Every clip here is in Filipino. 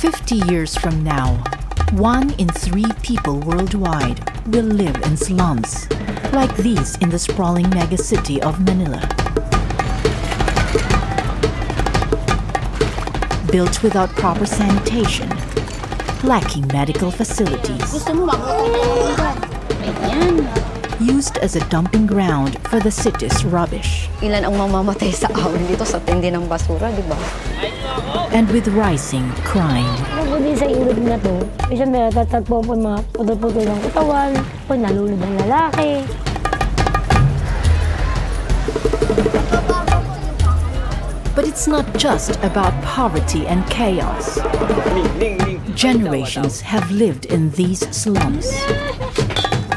50 years from now, 1 in 3 people worldwide will live in slums, like these in the sprawling megacity of Manila. Built without proper sanitation, lacking medical facilities, used as a dumping ground for the city's rubbish. Ilan ang mamamatay sa awin dito sa tindi ng basura, di ba? And with rising crime. Pagod sa ilog na to, isang natatatpo po mga putol-putol ng katawan, po nalulod ng lalaki. But it's not just about poverty and chaos. Generations have lived in these slums,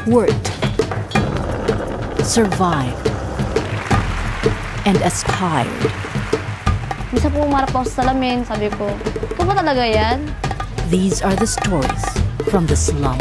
worked, survived, and aspired. Minsan po umarap ako sa salamin, sabi ko, ito ba talaga yan? These are the stories from the slum.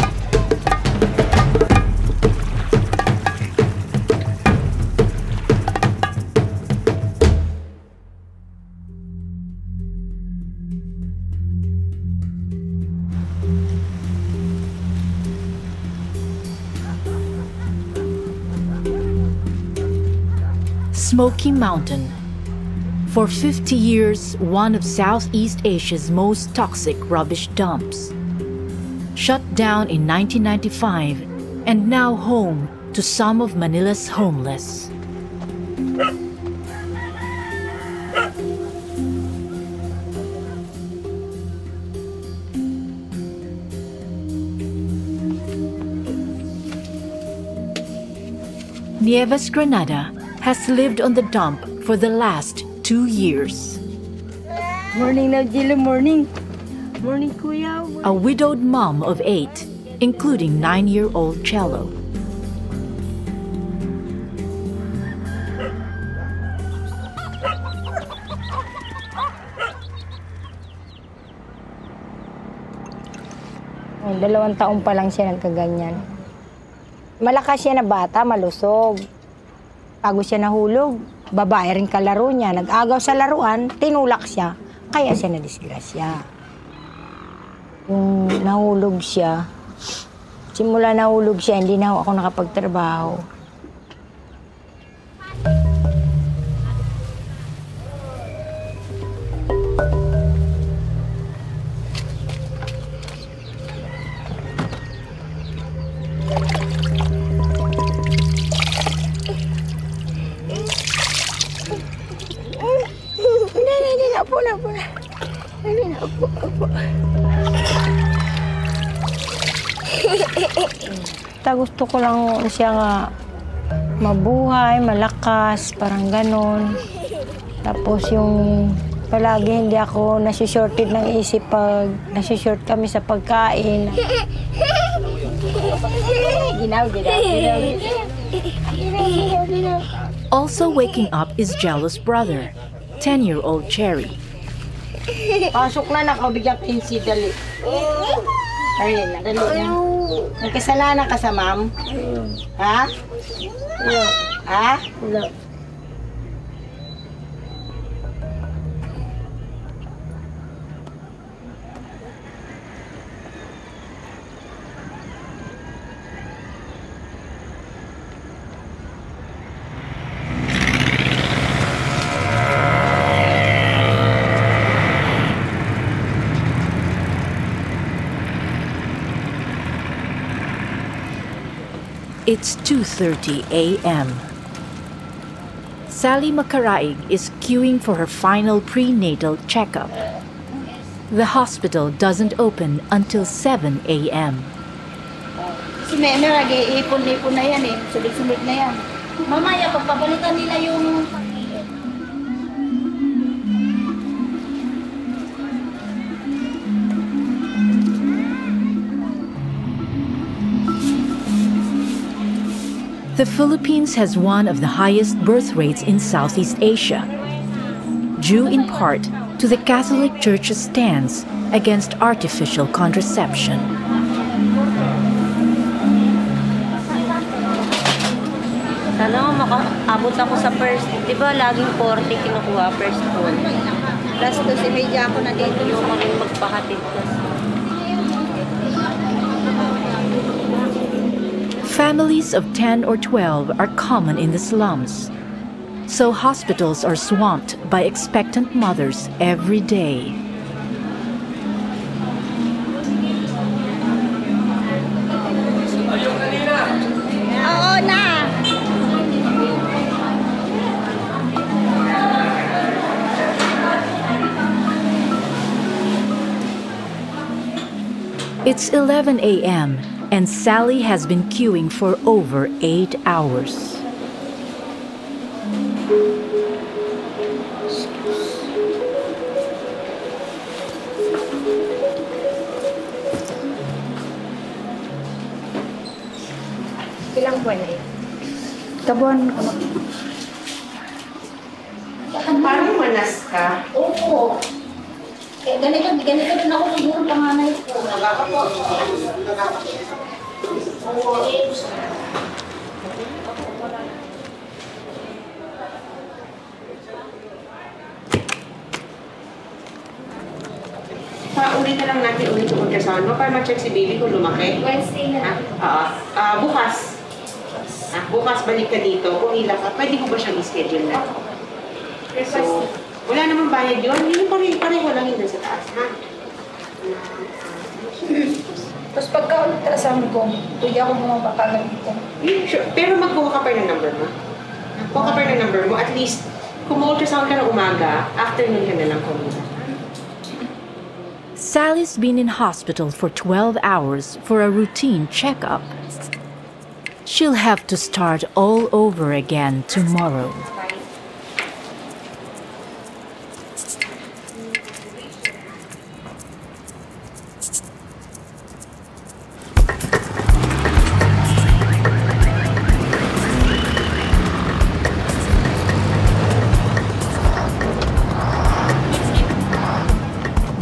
Smoky Mountain. For 50 years, one of Southeast Asia's most toxic rubbish dumps. Shut down in 1995 and now home to some of Manila's homeless. Nieves Granada has lived on the dump for the last 2 years. Morning na, Jilo, morning. Morning, Kuya. A widowed mom of 8, including 9-year-old Cello. Oh, 2 taon pa lang siya nagkaganyan. Malakas siya na bata, malusog. Bago siya nahulog, babae rin kalaro niya. Nag-agaw sa laruan, tinulak siya. Kaya siya nadisgrasya. Yung nahulog siya, simula nahulog siya, hindi na ako nakapagtrabaho. Gusto ko lang siya nga mabuhay, malakas, parang ganon. Tapos yung palagi hindi ako nasi-shorted ng isip pag nasi-short kami sa pagkain. Also waking up is Jello's brother, 10-year-old Cherry. Pasok na, nakabigyan 15, dali. Ayun na, dali na. Nagkasalanan ka sa ma'am? Ha? Wala. Ha? Wala. It's 2:30 a.m. Sally Macaraig is queuing for her final prenatal checkup. The hospital doesn't open until 7 a.m. Si Meme, ipon-ipon na yan eh. Sulit-sulit na yan. Mamaya, pagpabalikan nila yung... The Philippines has one of the highest birth rates in Southeast Asia, due in part to the Catholic Church's stance against artificial contraception. Sana makaabot ako sa first, di ba laging 40 kinukuha first born. Last 2:30 ako na dito. Magpahatid ko. Families of 10 or 12 are common in the slums, so hospitals are swamped by expectant mothers every day. Oo na! It's 11 a.m. and Sally has been queuing for over 8 hours. Ilang buwan na yun? Kabuan ko. Parang manas ka. Oo. Eh, ganito din ako siguro panganay ko. Ulit na lang natin ulit yung ultrasound mo para ma-check si baby kung lumaki. Wednesday na. Bukas. Bukas balik ka dito. Kung ilang ka, pwede mo ba siyang i-schedule na? So, wala namang bayad yun. Yun pareho lang yun sa taas, ha? Tapos pagka-ultrasound ko, pwede ako bumaba kagad dito. Sure. Pero magkuha ka pa ng number mo. Kuha ka pa ng number mo. At least, kung ultrasound ka ng umaga, afternoon ka na lang kumita. Sally's been in hospital for 12 hours for a routine checkup. She'll have to start all over again tomorrow.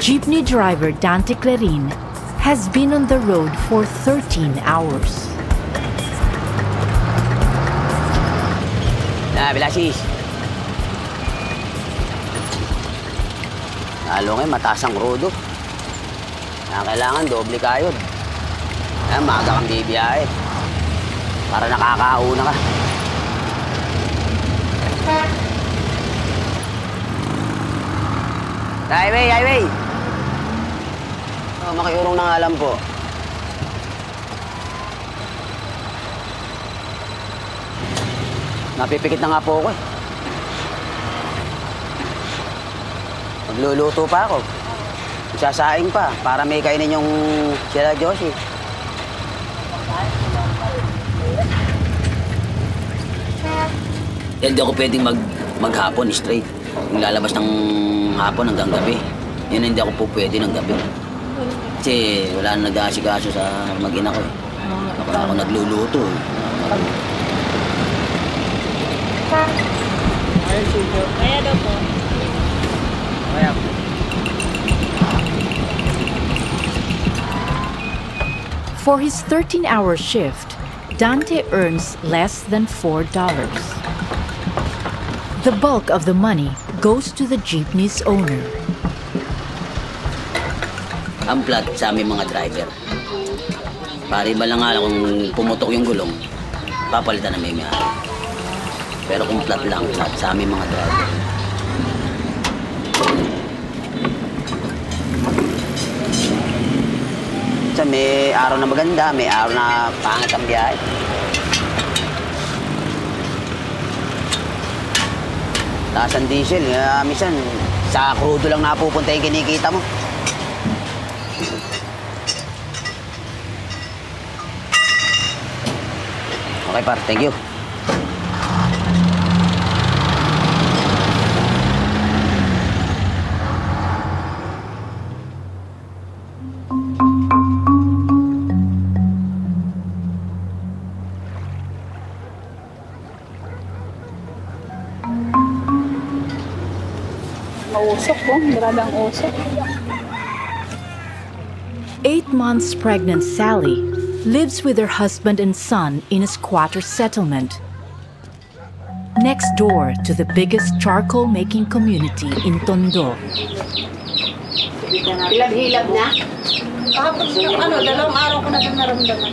Jeepney driver Dante Clarin has been on the road for 13 hours. Bilasis. Lalo ngayon, mataas ang rodo. Kailangan doble kayod. Maaga kang bibiyahe. Para nakakauna ka. Highway! Makiurong na nga lang po. Napipikit na nga po ako eh. Magluluto pa ako. Magsasaing pa para may kainin yung sila Josie. Hindi ako pwedeng maghapon straight. Yung lalabas ng hapon hanggang gabi. Yan hindi ako po pwede ng gabi. Kasi wala na nag-aasikaso sa mag-ina ko eh. Ako nagluluto eh. Kaya daw po. For his 13-hour shift, Dante earns less than $4. The bulk of the money goes to the jeepney's owner. Ang flat sa aming mga driver. Pari ba lang nga kung pumutok yung gulong, papalitan na may may-ari. Pero kung flat lang sa aming mga driver. Sa may araw na maganda, may araw na pangit ang biyahe. Taas ang diesel, minsan sa crudo lang napupunta yung kinikita mo. Okay par, thank you. Mausok po, grabe ang usok. 8 months pregnant Sally lives with her husband and son in a squatter settlement. next door to the biggest charcoal making community in Tondo. Hilab-hilab na? Dalawang araw ko na doon naramdaman.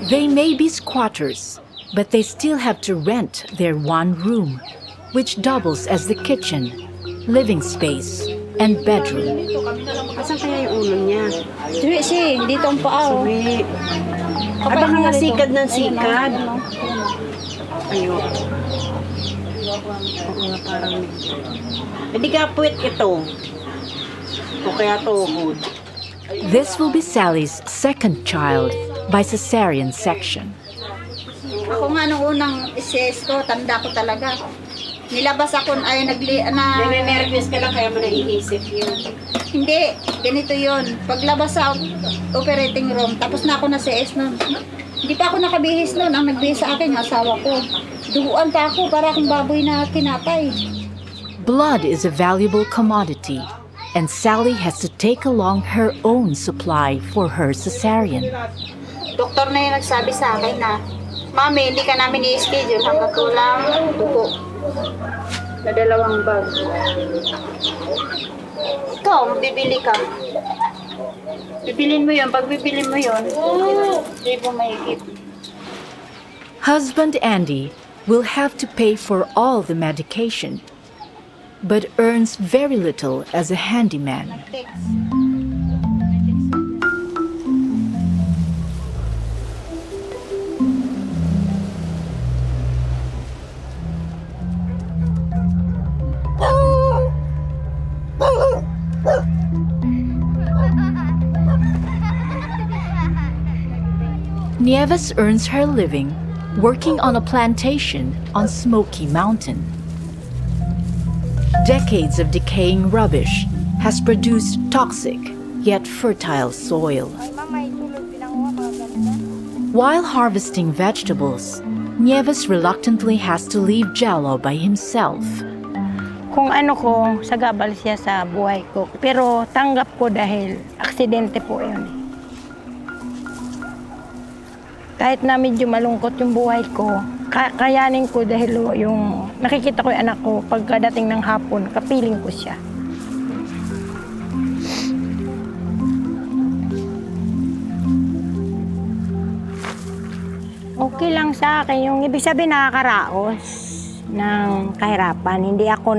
They may be squatters, but they still have to rent their one room, which doubles as the kitchen, living space, and bedroom. Asan kaya yung ulo niya? Suwi siya, dito ang paa. Suwi. Ay, baka nga sikad ng sikad. Ayun. Oo nga, parang... Hindi ka puwet ito. O kaya tuhod. This will be Sally's second child by cesarean section. Ako nga nung unang SS ko, tanda ko talaga. Nilabas ako ay Nene-nervous ka lang kaya mo naiisip yun. Hindi, ganito yun. Paglabas sa operating room, tapos na ako na CS nun. Hindi pa ako nakabihis nun. Ang nagbihis sa akin, asawa ko. Duguan pa ako para akong baboy na kinatay. Blood is a valuable commodity, and Sally has to take along her own supply for her cesarean. Doktor na yung nagsabi sa akin na, Mami, hindi ka namin i-schedule hanggang kulang dugo. Na 2 bag. Ikaw, bibili ka. Bibilin mo yun. Pag bibilin mo yun, hindi mo mahigit. Husband Andy will have to pay for all the medication, but earns very little as a handyman. Nieves earns her living working on a plantation on Smoky Mountain. Decades of decaying rubbish has produced toxic yet fertile soil. While harvesting vegetables, Nieves reluctantly has to leave Jello by himself. Kung ano ko, sagabal siya sa buhay ko. Pero tanggap ko dahil aksidente po yun. Kahit na medyo malungkot yung buhay ko, kayanin ko dahil yung nakikita ko yung anak ko, pagkadating ng hapon, kapiling ko siya. Okay lang sa akin, yung ibig sabihin nakakaraos ng kahirapan. Hindi ako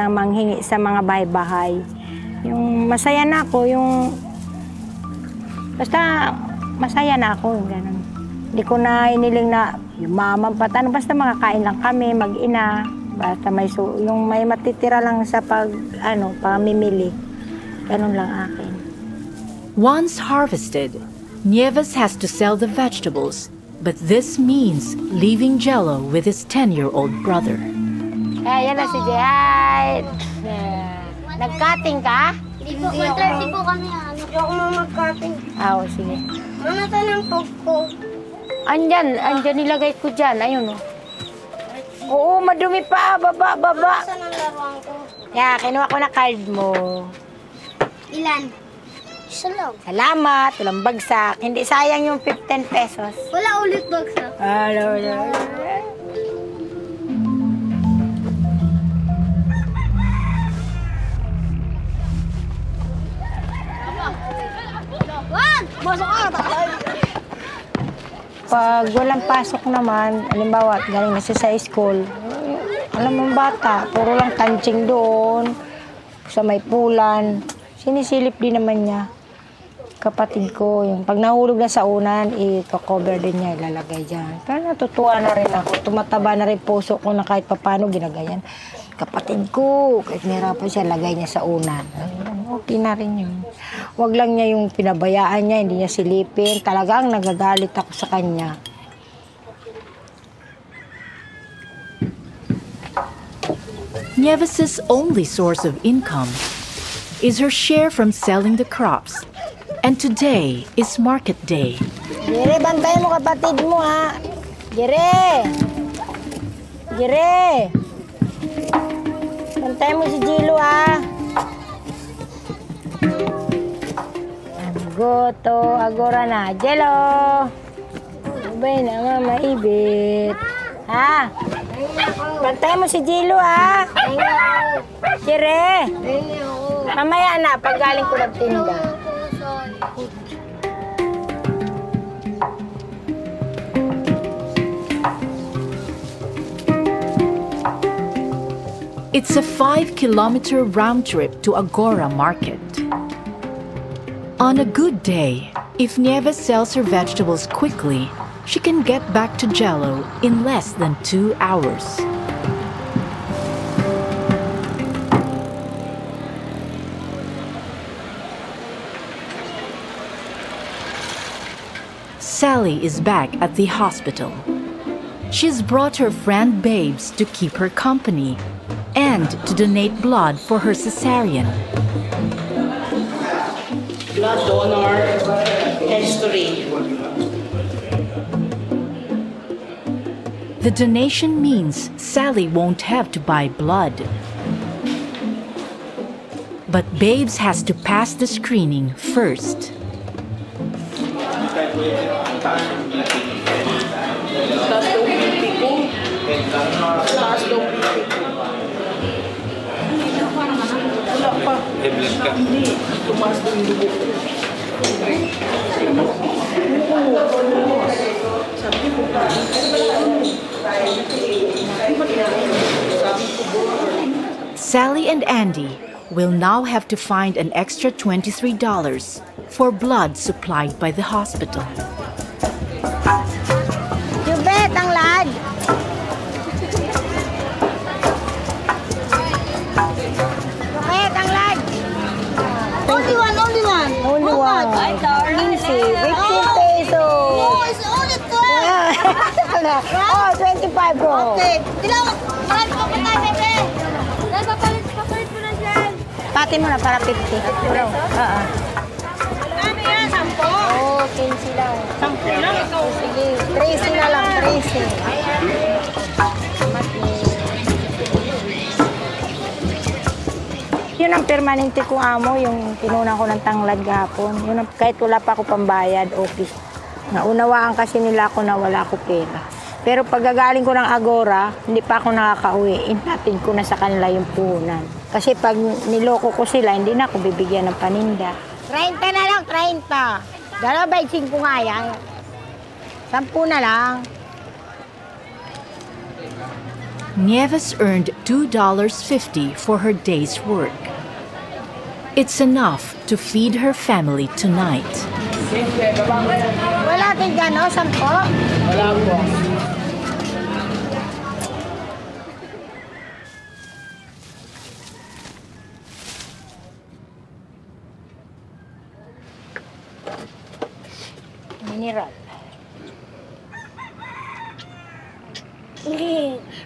manghingi sa mga bahay-bahay. Yung masaya na ako, yung basta masaya na ako, gano'n. Hindi ko na iniling na yumaman pa tayo. Basta makakain lang kami, mag-ina. Basta yung may matitira lang sa pamimili. Gano'n lang akin. Once harvested, Nieves has to sell the vegetables, but this means leaving Jello with his 10-year-old brother. Yan na si Jay. Nag-cutting ka? Hindi po, 1:30 po kami. Hindi ako mag-cutting. Sige. Ano tanong ko? Andyan nilagay ko dyan. Ayun, oh. Oo, madumi pa. Baba. Saan ang laruan ko? Kinuha ko na card mo. Ilan? Isa lang. Salamat, walang bagsak. Hindi sayang yung 15 pesos. Wala ulit bagsak. Wala. Pag walang pasok naman, halimbawa, galing na siya sa school, alam mo bata, puro lang tanching doon, sa may pulan. Sinisilip din naman niya. Kapatid ko, yung pag nahulog na sa unan, i-cover din niya, ilalagay dyan. Pero natutuwa na rin ako. Tumataba na rin puso ko na kahit papano ginagayan. Kapatid ko, kahit nahirapan siya, lagay niya sa unan. Okay na rin yun. Huwag lang niya yung pinabayaan niya, hindi niya silipin. Talagang nagagalit ako sa kanya. Nieves' only source of income is her share from selling the crops. And today is market day. Jere, bantayan mo kapatid mo, ha? Jere! Bantayan mo si Jilo, ha? Goto, agora na. Jello! Ubay na nga, maibit. Ha? Pantay mo si Jello, ha? Sire! Mamaya na, pag galing ko ng tinda. It's a 5-kilometer round trip to Agora Market. On a good day, if Nieves sells her vegetables quickly, she can get back to Jello in less than 2 hours. Sally is back at the hospital. She's brought her friend Babes to keep her company and to donate blood for her cesarean. Blood donor history. The donation means Sally won't have to buy blood. But Babes has to pass the screening first. Sally and Andy will now have to find an extra $23 for blood supplied by the hospital. Jubet, ang lad! Jubet, ang lad! Only one. Only one. 15 pesos. Oh, it's only 12. Oh, 25 go. Okay. Dilaw, marami pa tayo, bebe. Papalit mo na dyan. Pati mo na para 50. Oo. Marami yan, 10. Oh, 15 lang. 10 lang ikaw. Sige, 13 na lang, 13. Yun ang permanente kong amo, yung pinunan ko ng tanglad gahapon. Yun ang, kahit wala pa ako pambayad, office. Naunawaan kasi nila ako na wala ako pera. Pero pagagaling ko ng Agora, hindi pa ako nakakauwi. Inhatid ko na sa kanila yung puhunan. Kasi pag niloko ko sila, hindi na ako bibigyan ng paninda. 30 na lang, 30. 25 nga yan. 10 na lang. Nieves earned $2.50 for her day's work. It's enough to feed her family tonight. Wala kang gano, 10? Wala po. Mineral.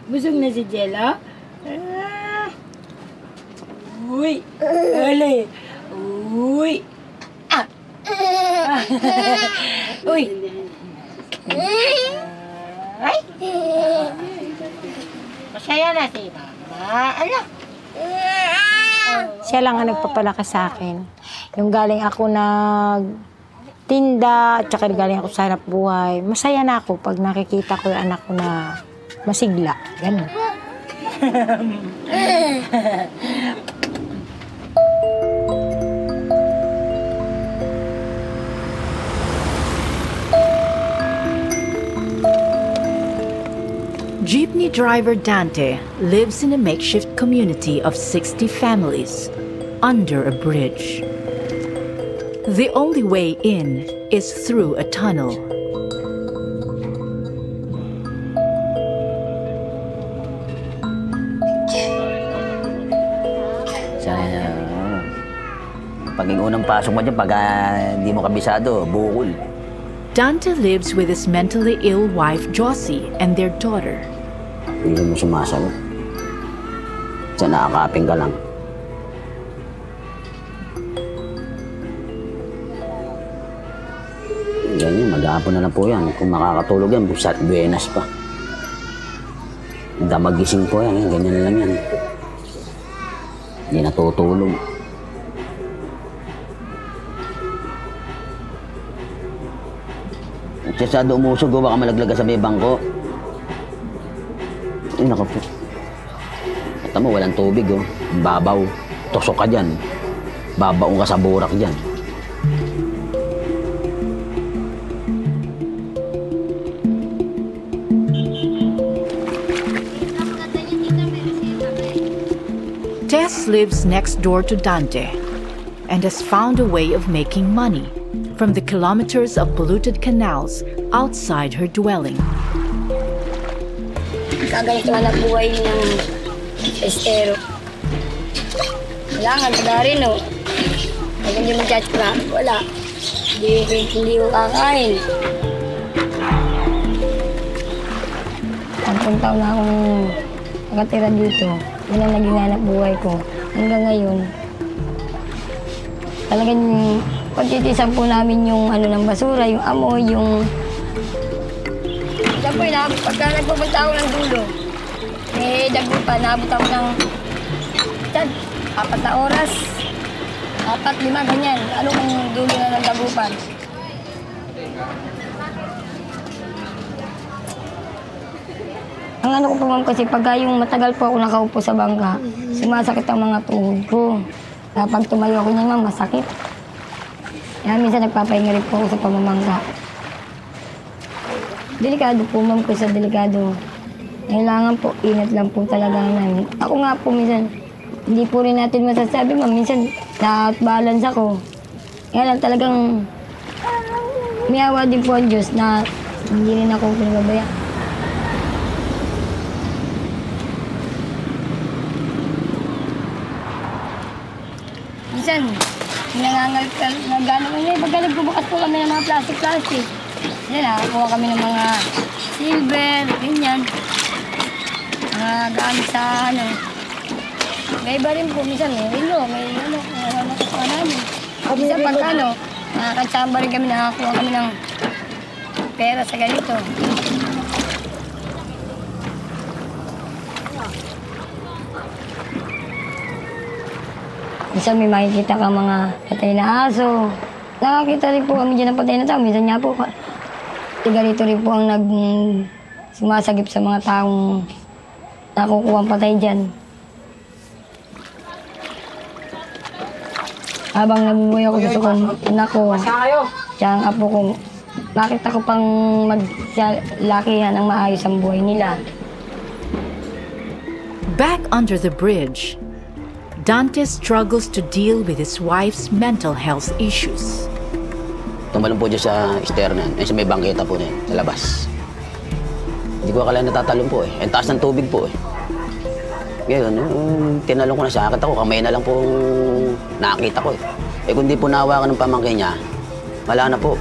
Busog na si Jello? Uy! Ali! Uy! Ah! Uy! Ay! Masaya na si Mama. Ano? Siya lang ang nagpapalakas sa akin. Yung galing ako tinda, at saka galing ako sa hanap buhay. Masaya na ako pag nakikita ko yung anak ko na masigla. Ganun. Jeepney driver Dante lives in a makeshift community of 60 families under a bridge. The only way in is through a tunnel. Pag yung unang pasok mo dyan, pag hindi mo kabisado, bukol. Dante lives with his mentally ill wife Josie and their daughter. Hindi mo sumasagot. Sa nakakaping ka lang. Ganyan, maghapon na lang po yan. Kung makakatulog yan, buenas pa. Damagising po yan, ganyan lang yan. Hindi natutulog. Sasado umusog, baka malaglag ka sa may bangko. Ay, naku po. At mo, walang tubig, oh. Babaw. Tusok ka dyan. Babaong ka sa burak dyan. Tess lives next door to Dante and has found a way of making money from the kilometers of polluted canals outside her dwelling. Kaganito anak buhay ng estero. Kailangan pala rin, no? Pag hindi magtsatska, wala. Hindi ko kakain. 10 taon na akong nakatira dito. Yun ang naging anak buhay ko. Hanggang ngayon, talagang pagtitisan po namin yung ng basura, yung amoy, yung... Diyan po, pagka nagpupunta ako ng dulo, dago pa, naabot ako ng 4 na oras, 4, 5, ganyan. Ano kung dulo na ng dagupan? Ang ko po ma'am kasi pagka yung matagal po ako nakaupo sa bangka, sumasakit ang mga tuhod ko. Kapag tumayo ako niyan ma'am, masakit. Kaya minsan nagpapahinga rin po ako sa pamamangka. Delikado po ma'am ko sa delikado. Kailangan po, ingat lang po talaga namin. Ako nga po minsan, hindi po rin natin masasabi ma'am, minsan na-balance ako. Kaya lang talagang may awa din po ang Diyos na hindi rin ako pinababaya. Minsan, nangangal ka, pagka nagbubukas po kami ng mga plastic. Yan kuha kami ng mga silver, ganyan. Mga gamit sa May iba rin po, minsan may nakukuha namin. Minsan pagka nakakatsamba rin kami, nakakuha kami ng pera sa ganito. Minsan may makikita ka mga patay na aso. Nakakita rin po kami dyan ng patay na tao. Minsan nga po, tiga-rito rin po ang sumasagip sa mga taong nakukuha ang patay dyan. Habang nabubuhay ako gusto kong anak ko, tsaka ang apo ko, nakita ko pang maglakihan ang maayos ang buhay nila. Back under the bridge, Dante struggles to deal with his wife's mental health issues. Tumalon po dyan sa externan, sa may bangketa po niya, sa labas. Hindi ko akala natatalon po eh. Ang taas ng tubig po eh. Ngayon, tinalon ko na sa akit ako, kamay na lang po nakakita ko eh. Eh kung di po nahawakan ng pamangkin niya, wala na po.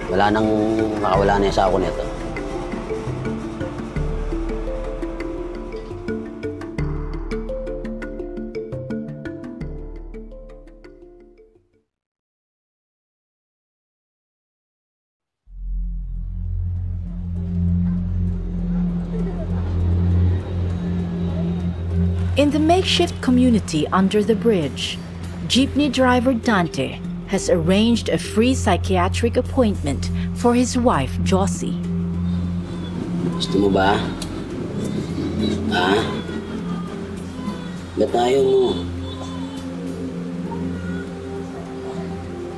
Wala nang makawala na sa ako nito. In the makeshift community under the bridge, jeepney driver Dante has arranged a free psychiatric appointment for his wife, Josie. Gusto mo ba? Ha? Ba't ayaw mo?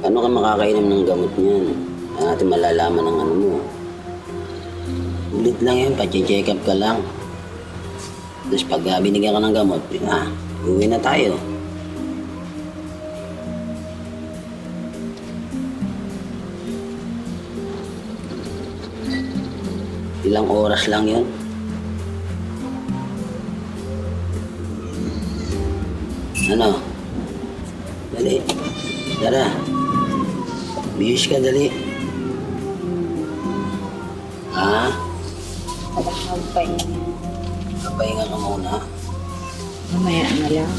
Paano ka makakainom ng gamot niyan? Paano natin malalaman ang ano mo? Ulit lang yan, pa-check up ka lang. Tapos pag binigyan ka ng gamot, uwi na tayo. Ilang oras lang yun. Ano? Dali. Tara. Bihis ka, dali. Ha? Pahinga ka muna. Mamaya na lang.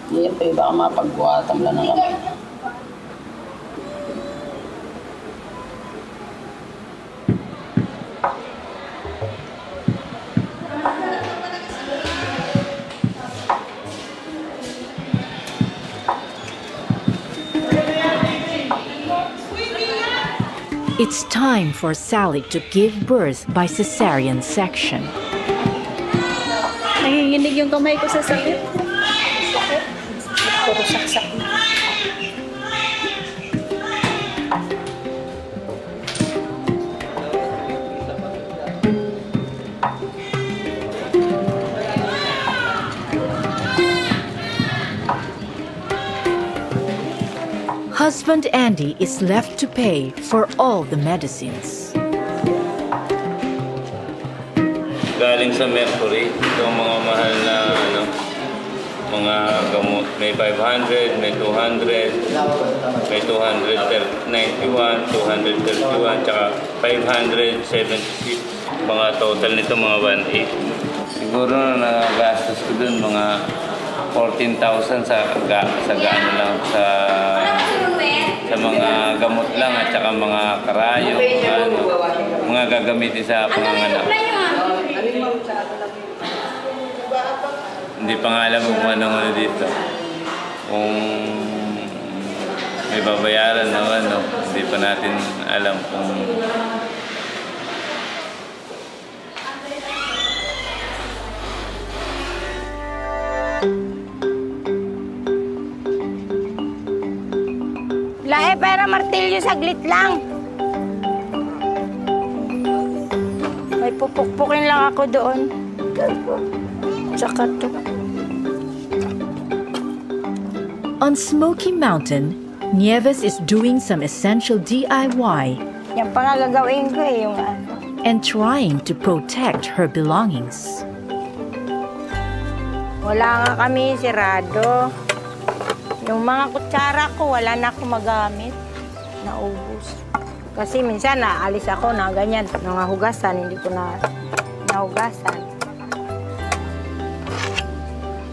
Hindi pa iba ka mapagbuhatan lang ng kamay niya. It's time for Sally to give birth by cesarean section. Nanginginig yung kamay ko sa sakit. Puro saksak na. Husband Andy is left to pay for all the medicines. Galing sa Mercury, ito ang mga mahal na mga gamot. May 500, may 200, may 291, 231, tsaka 576. Mga total nito mga 1.8. Siguro na nagagastos ko dun mga 14,000 sa mga gamot lang at saka mga karayong, mga gagamitin sa panganganak. Hindi pa nga alam kung ano dito. Kung may babayaran naman, hindi pa natin alam kung Lae, pera martilyo, saglit lang. May pupukpukin lang ako doon. Tsaka to. On Smoky Mountain, Nieves is doing some essential DIY Yan pa nga gagawin ko yung and trying to protect her belongings. Wala nga kami sirado. Yung mga kutsara ko, wala na ako magamit. Naubos. Kasi minsan naalis ako na ganyan. Nangahugasan, hindi ko na nahugasan.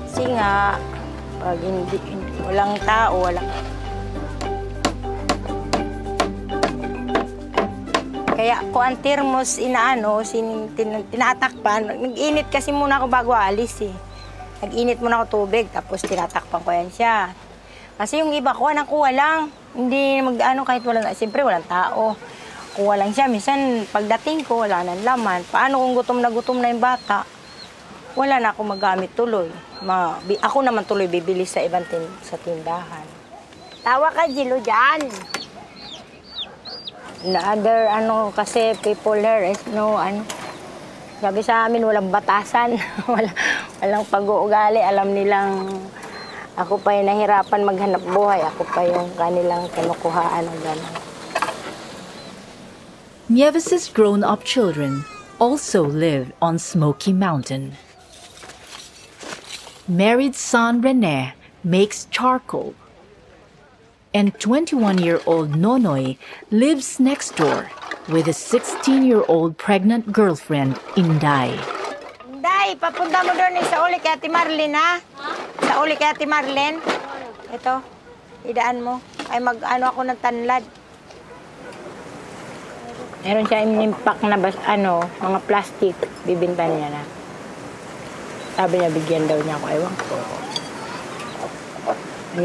Kasi nga, pag hindi walang tao, walang... Kaya ko ang termos tinatakpan. Nag-init kasi muna ako bago alis eh. Nag-init muna ako tubig, tapos tinatakpan ko yan siya. Kasi yung iba ko, kuha lang. Hindi kahit siyempre walang tao. Kuha lang siya. Minsan, pagdating ko, wala nang laman. Paano kung gutom na yung bata? Wala na ako magamit tuloy. Ako naman tuloy bibili sa ibang sa tindahan. Tawa ka, Jilo, dyan. Other, kasi people here is sabi sa amin, walang batasan. walang pag-uugali. Alam nilang ako pa yung nahirapan maghanap buhay. Ako pa yung kanilang kinukuhaan ng gano'n. Nieves' grown-up children also live on Smoky Mountain. Married son Rene makes charcoal, and 21-year-old Nonoy lives next door with a 16-year-old pregnant girlfriend, Inday. Inday, papunta mo doon sa uli kay Ate Marlene, ha? Sa uli kay Ate Marlene. Ito, idaan mo. Ay ako ng tanlad. Meron siya inimpak na mga plastic. Bibintan niya na. Sabi niya, bigyan daw niya ako. Ewan ko.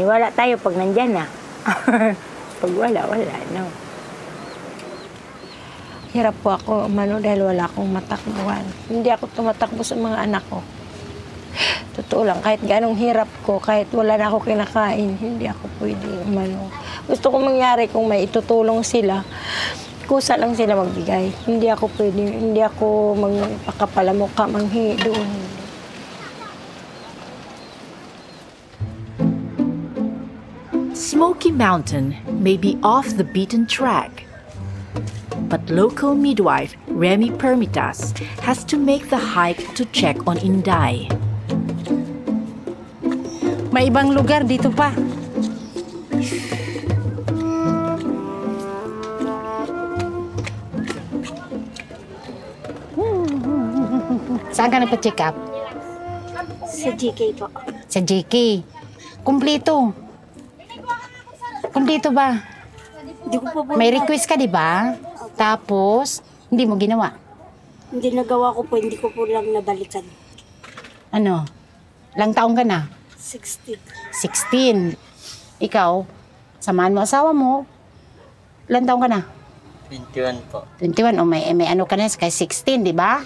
Wala tayo pag nandyan na. Pag wala, no. Hirap po ako, dahil wala akong matakbuhan. Hindi ako tumatakbo sa mga anak ko. Totoo lang, kahit ganong hirap ko, kahit wala na ako kinakain, hindi ako pwede, Gusto ko mangyari kung may itutulong sila, kusa lang sila magbigay. Hindi ako pwede, hindi ako magpakapalamukha, manghingi doon. Smoky Mountain may be off the beaten track, but local midwife Remy Permitas has to make the hike to check on Inday. May ibang lugar dito pa. Saan ka nagpa-check up? Sa GK po. Sa JK. Kumpleto. Kumpleto ba? Hindi ko po May request ka, di ba? Tapos, hindi mo ginawa. Hindi nagawa ko po, hindi ko po lang nabalikan. Ano? Ilang taong ka na? 16. 16. Ikaw, samahan mo asawa mo. Ilang taong ka na? 21 po. 21, o may ano ka na, kay 16, di ba?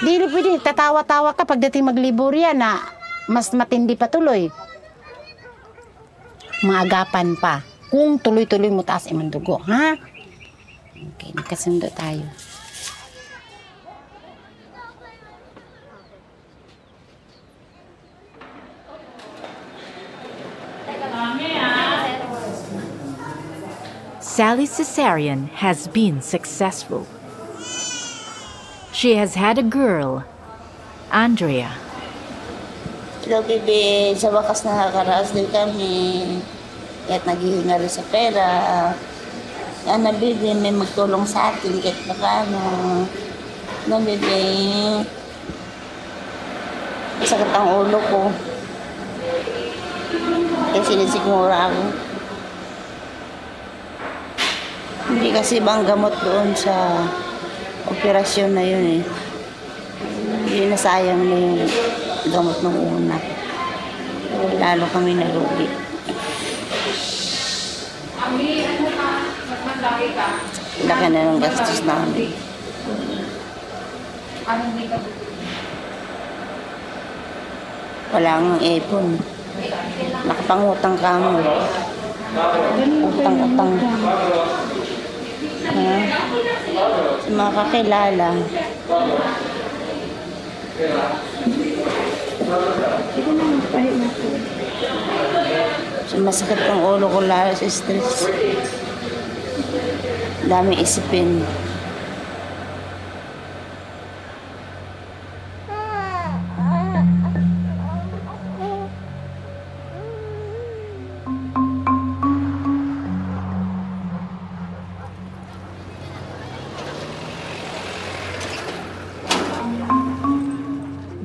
Di rin pwede, tatawa-tawa ka pagdating maglibor yan na mas matindi pa tuloy. Maagapan pa. Kung tuloy-tuloy mo taas imong dugo, ha? Okay, nakasundo tayo. Sally's cesarean has been successful. She has had a girl, Andrea. Hello, bebe. Sa wakas nakakaraos din kami. Kahit naghihinga rin sa pera. Ano, bebe, may magtulong sa atin kahit magkano. Ano, bebe. Masakit ang ulo ko. Kaya sinisigmura ako. Hindi kasi bang gamot doon sa operasyon na yun eh. Hindi nasayang na yung gamot ng una. Lalo kami nalugi. Laki na ng gastos namin. Walang ipon. Nakapangutang kami. Utang-utang. Sa mga kakilala. So, masakit ang ulo ko lalo sa stress. Dami isipin.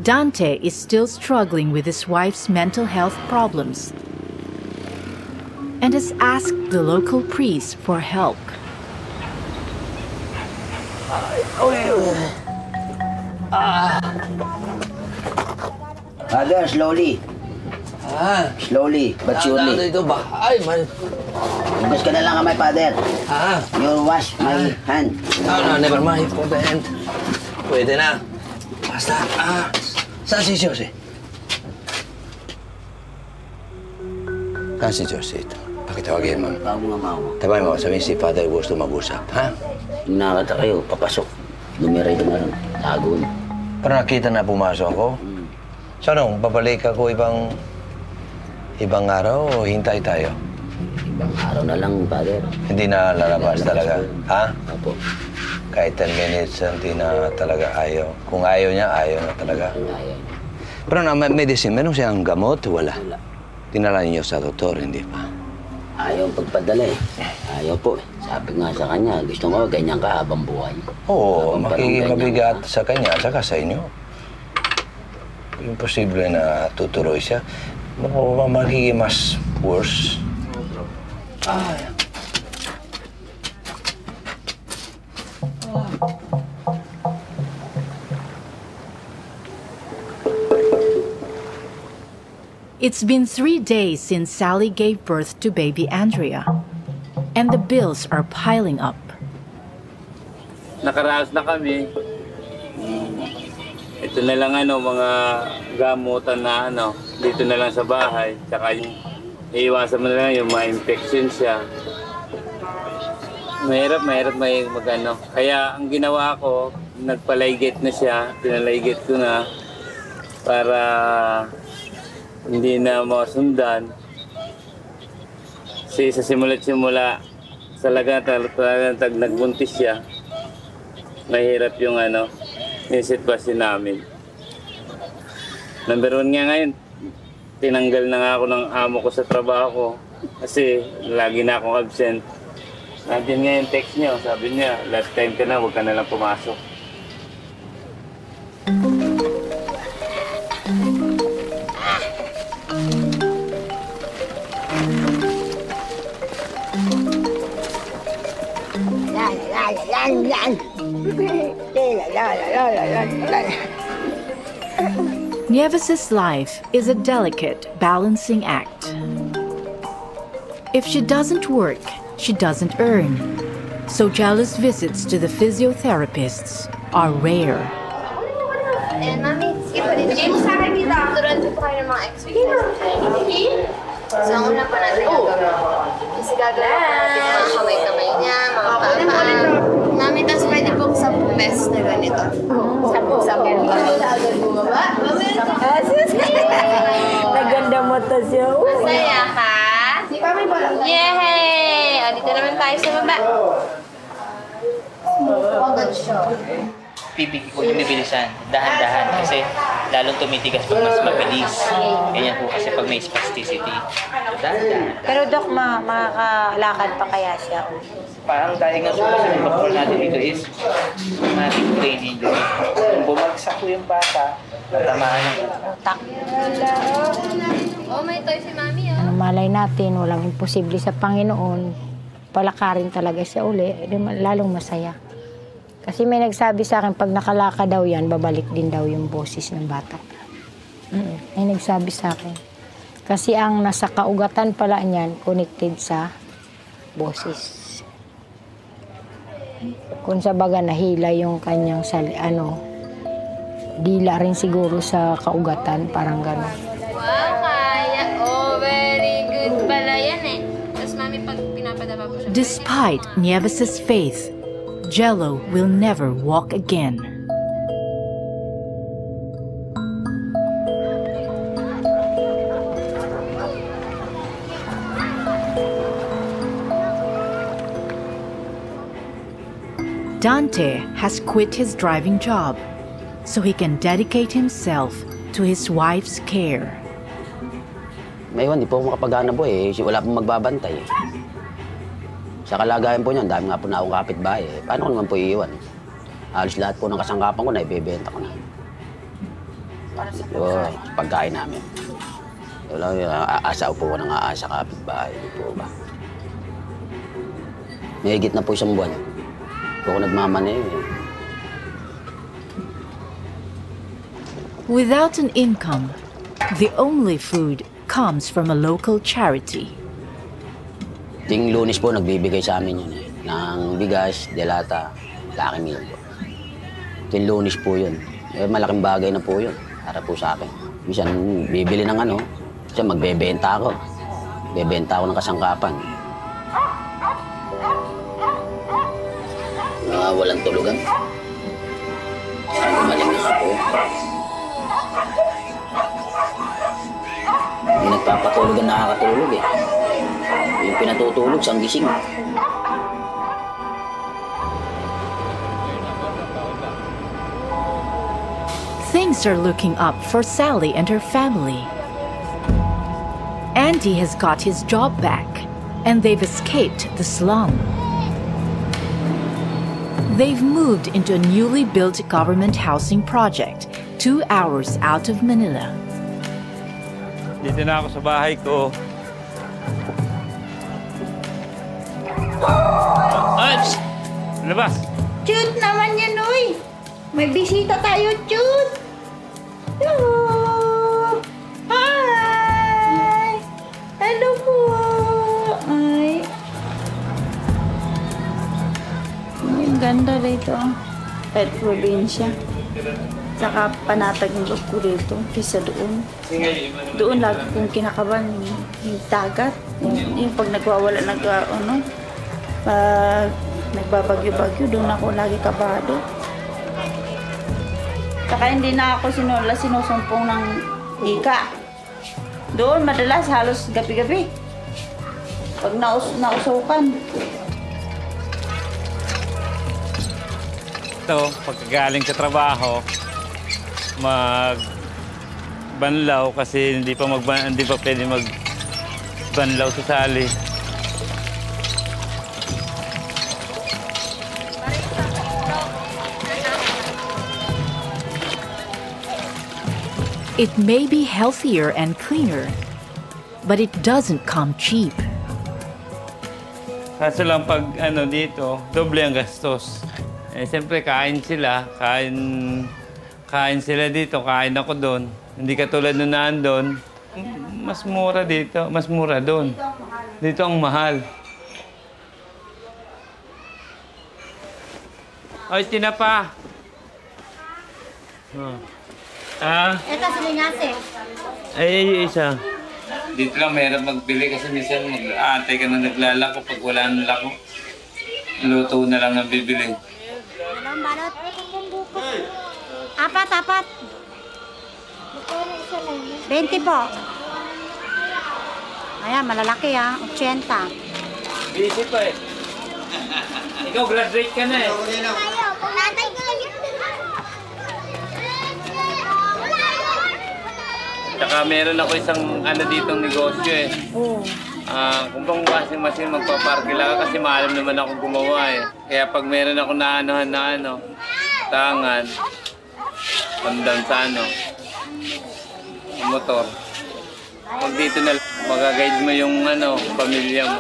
Dante is still struggling with his wife's mental health problems and has asked the local priest for help. Father, slowly. Slowly, but surely. Ito ba? Ay, man. Hugas ka na lang kamay, Father. You wash my hand. No, never mind. For the end. Pwede na. Basta, saan si Jose? Saan si Jose ito? Pakitawagin mo. Bago nga mao. Tabay mo, sabihin si Father gusto mag-usap, ha? Nakata kayo, papasok. Dumiray na lang. Tago na. Pero nakita na pumasok ako. So anong, babalik ako ibang araw o hintay tayo? Ibang araw na lang, Father. Hindi na lalabas talaga, ha? Apo. Kahit 10 minutes, hindi na talaga ayaw. Kung ayaw niya, ayaw na talaga. Ayaw. Pero na medicine, meron siyang gamot? Wala. Dinala niyo sa doktor, hindi pa? Ayaw pagpadala eh. Ayaw po. Sabi nga sa kanya, gusto mo ganyan ka habang buhay. Oo, mabigat sa kanya at saka sa inyo. Imposible na tutuloy siya. Magiging mas worse. It's been 3 days since Sally gave birth to baby Andrea, and the bills are piling up. Nakaraos na kami. Ito na lang mga gamutan na dito na lang sa bahay. Tsaka yung iiwasan mo na lang yung ma-infection siya. Mahirap may Kaya ang ginawa ko, nagpalaygit na siya. Pinalaygit ko na para hindi na masundan. Kasi sa simula talaga nagbuntis siya. Mahirap yung yung sitwasyon namin. Number 1 nga ngayon, tinanggal na nga ako ng amo ko sa trabaho ko kasi lagi na akong absent. Nandiyan nga yung text niyo, sabi niya, last time ka na, huwag ka na lang pumasok. Nieves's life is a delicate balancing act. If she doesn't work, she doesn't earn. so Jello's visits to the physiotherapists are rare. Eh, mami, skip pa dito. Game sa akin dito. Turuan ko kayo ng mga exercises. So, ang una pa natin gagawin. Kasi gagawin pa natin mga kamay-kamay niya, mga papa. Mami, tapos pwede po sa best na ganito. Sapo. Naganda mo to siya. Masaya ka? Yay! O, dito naman tayo sa baba. Good show. Pipig po yung bibilisan, dahan-dahan kasi lalong tumitigas pag mas mabilis. Ganyan po kasi pag may spasticity. So, dahan-dahan. Pero Dok, makakalakad pa kaya siya? Parang diagnose po kasi yung doktor natin dito is traumatic brain injury. Kung bumagsak po yung bata, natamaan ng utak. Oh, may toy si Mami, oh. Ano malay natin, walang imposible sa Panginoon. Palakarin talaga siya uli, lalong masaya. Kasi may nagsabi sa akin, pag nakalaka daw yan, babalik din daw yung boses ng bata. May nagsabi sa akin. Kasi ang nasa kaugatan pala niyan, connected sa boses. Kung sa baga nahila yung kanyang dila rin siguro sa kaugatan, parang gano'n. Wow, kaya. Oh, very good pala yan eh. Tapos Mami, pag pinapadaba po siya. Despite Nieves' faith, Jello will never walk again. Dante has quit his driving job so he can dedicate himself to his wife's care. May iwan, di po makapagana po eh. Wala pong magbabantay eh. Sa kalagayan po niyan, dami nga po na akong kapitbahay eh. Paano ko naman po iiwan? Halos lahat po ng kasangkapan ko na ibebenta ko na. So, pagkain namin. Aasa po ko ng aasa kapitbahay. Di po ba? May higit na po isang buwan. Po ko nagmamaneho eh. Without an income, the only food comes from a local charity. Ting Lunes po, nagbibigay sa amin yun eh. Ng bigas, delata, Lucky Meal po. Ting Lunes po yun. Eh, malaking bagay na po yun. Para po sa akin. Minsan, bibili ng minsan magbebenta ako. Bebenta ako ng kasangkapan. Walang tulugan. Maling na nga po. Hindi nagpapatulog ang nakakatulog eh. Yung pinatutulog, sang gising. Things are looking up for Sally and her family. Andy has got his job back, and they've escaped the slum. They've moved into a newly built government housing project 2 hours out of Manila. Dito na ako sa bahay ko. Labas! Cute naman yan, uy! May bisita tayo, cute! Hello! Hi! Hello po! Ay! Ang ganda rito. Pet probinsya. Saka panatag yung look ko dito kaysa doon. Doon lagi kong kinakabahan yung dagat. Yung pag nagwawala, pag nagbabagyo-bagyo, doon ako lagi kabado. Saka hindi na ako sinusumpong ng ika. Doon madalas halos gabi-gabi. Pag nausukan. Ito, pagkagaling sa trabaho, magbanlaw kasi hindi pa pwede magbanlaw sa sali. It may be healthier and cleaner, but it doesn't come cheap. Kaso lang pag dito, doble ang gastos. Eh, siyempre kain sila dito, kain ako doon. Hindi katulad nung naandun, mas mura dito, mas mura doon. Dito ang mahal. Ay, tinapa. Ito, silingase. Ay, isa. Dito lang mahirap magbili kasi minsan mag-aantay ka na naglalako pag wala nang lako. Luto na lang ang bibili. Anong balot? Apat. 20 po. Ayan, malalaki 80. Busy pa eh. Ikaw, graduate ka na eh. Tsaka meron ako isang ditong negosyo eh. Kung bang washing machine, magpaparke lang kasi maalam naman ako gumawa eh. Kaya pag meron ako naanohan na tangan, pandan sa motor. Pag dito na magaguide mo yung pamilya mo.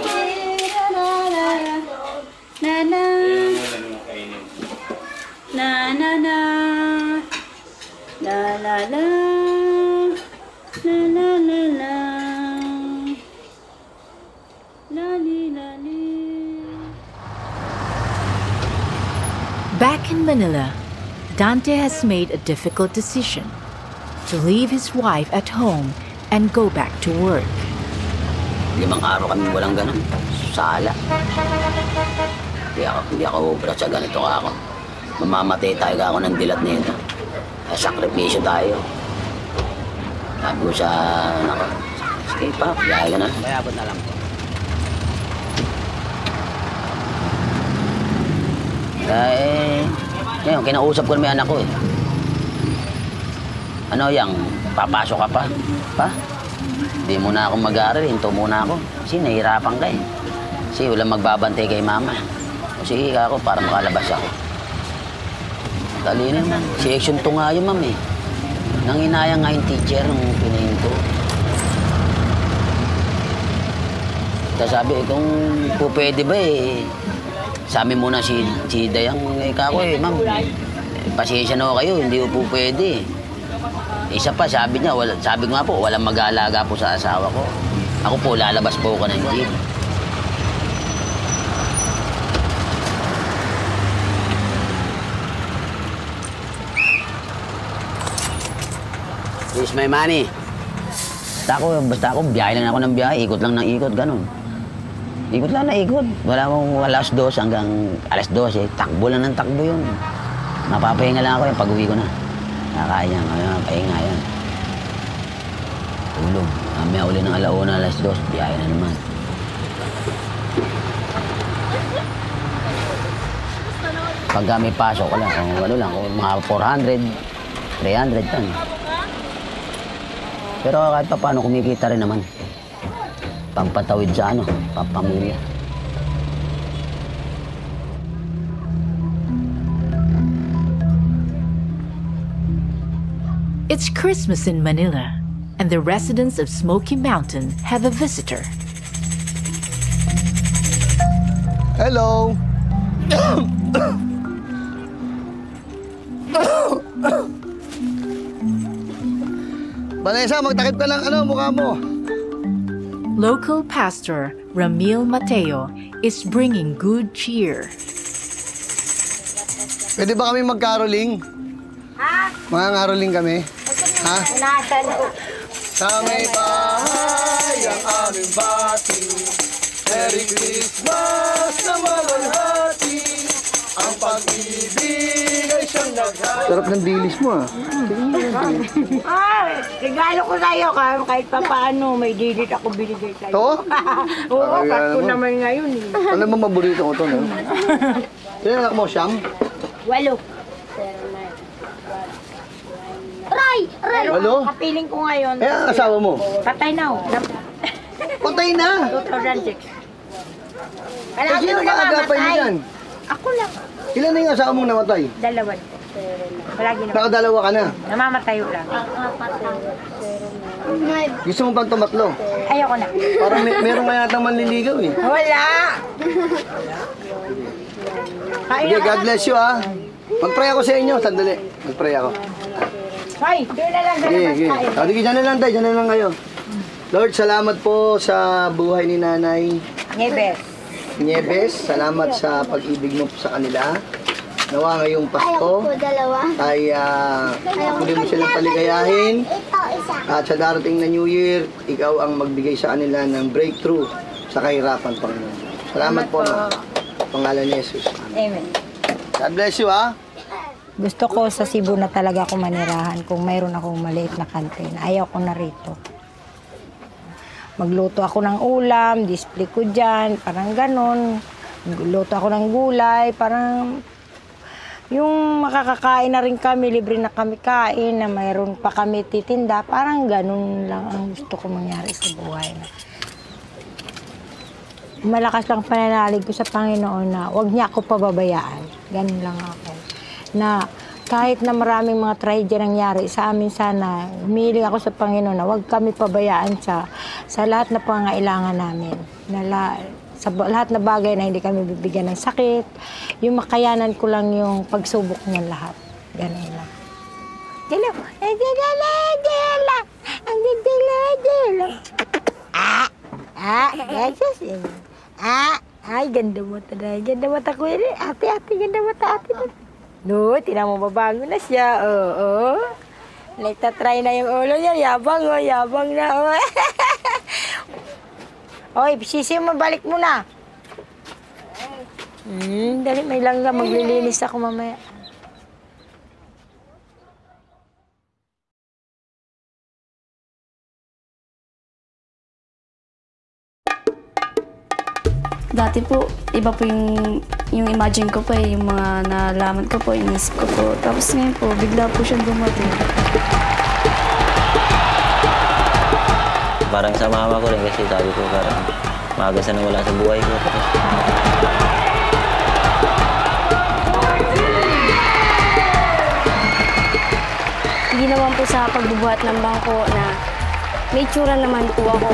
Back in Manila, Dante has made a difficult decision to leave his wife at home and go back to work. 5 araw kami walang ganun. Sala. Hindi ako ubra sa ganito ako. Mamamatay tayo ako ng dilat nito. Sakripisyo tayo. Sabi ko sa sige pa, biyahe ka na. Bayabot na lang po. Ngayon, kinausap ko naman anak ko eh. Papasok ka pa? Pa? Hindi muna ako mag-aaral, hinto muna ako. Kasi nahihirapan ka eh. Kasi walang magbabantay kay mama. O sige ako, para makalabas ako. Dali naman. Section 2 nga yun, ma'am eh. Nanginayang nga yung teacher nung pinahinto. Tapos sabi, kung po pwede ba eh, sabi muna si Dayang, kako eh, ma'am, pasensya na kayo, hindi po pwede. Isa pa, sabi niya, sabi ko nga po, walang mag-aalaga po sa asawa ko. Ako po, lalabas po ko ng jeep. Here's my money. Basta ako, biyahe lang ako ng biyahe, ikot lang ng ikot, ganun. Ikot lang na ikot. Wala mong alas 2 hanggang alas 12. Takbo lang ng takbo yun. Mapapahinga lang ako yung pag-uwi ko na. Nakakaya niya, pahinga yan. Tulog. Mamaya uli ng alauna, alas 2, biyahe na naman. Pagka may pasok ko lang, mga 400, 300 tan. Pero kahit pa paano kumikita rin naman. Pampatawid sa pampamilya. It's Christmas in Manila, and the residents of Smoky Mountain have a visitor. Hello! Vanessa, magtakip ka ng mukha mo. Local pastor Ramil Mateo is bringing good cheer. Pwede ba kami mag-caroling? Ha? Mga caroling kami. Ha? Sa may bahay ang aming bati. Merry Christmas na malalhati. Ang pag-ibig ay siyang naghati. Sarap ng dilis mo Regalo ko sa'yo kahit pa paano may dilit ako binigay sa'yo. To? Oo, Pasko naman ngayon eh. Alam mo, maborito ko to, no? Sino anak mo, Siyam? 8. Ray! Walo? Kapiling ko ngayon. Ang asawa mo? Patay na oh. Patay na? 2006. Kasi sino nakagapay mo yan? Ako lang. Ilan na yung asawa mong namatay? 2. Palagi naman. Nakadalawa ka na? Namamatayo lang. Gusto mo pang tumatlo? Ayoko na. Parang meron nga yata manliligaw eh. Wala! Okay, God bless you ha. Mag-pray ako sa inyo. Sandali. Mag-pray ako. Hoy, doon na lang. Sige, dyan na lang tayo. Dyan na lang kayo. Lord, salamat po sa buhay ni Nanay Nieves. Nieves. Salamat sa pag-ibig mo sa kanila. Nawa ngayong Pasko ay muli mo silang paligayahin. At sa darating na New Year, ikaw ang magbigay sa kanila ng breakthrough sa kahirapan, Panginoon. Salamat po, no? Pangalan ni Jesus. Amen. God bless you, ha? Gusto ko sa Cebu na talaga ako manirahan kung mayroon akong maliit na kantin. Ayaw ko na rito. Magluto ako ng ulam, display ko dyan, parang ganon. Magluto ako ng gulay, parang yung makakakain na rin kami, libre na kami kain, na mayroon pa kami titinda, parang ganon lang ang gusto ko mangyari sa buhay. Malakas lang pananalig ko sa Panginoon na huwag niya ako pababayaan. Ganon lang ako. Na kahit na maraming mga tragedy nangyari sa amin, sana humiling ako sa Panginoon na huwag kami pabayaan sa lahat na pangailangan namin. Sa lahat na bagay na hindi kami bibigyan ng sakit, yung makayanan ko lang yung pagsubok ng lahat. Ganun lang. Dilaw! Ay, ganda mo talaga. Ganda mata ko yun. Ate, ganda mata ate. No, tinan mo, babago na siya. Oo. Nagtatry na yung ulo niya. Yabang, yabang na. Oy, sisi mo, balik mo na. Dali, may langga. Maglilinis ako mamaya. Dati po, iba po yung imagine ko po yung mga nalaman ko po, inisip ko po. Tapos ngayon po, bigla po siyang dumating. Parang sa mama ko rin kasi sabi ko parang maagas na wala sa buhay ko. Hindi naman po sa pagbubuhat ng bangko na may tsura naman po ako.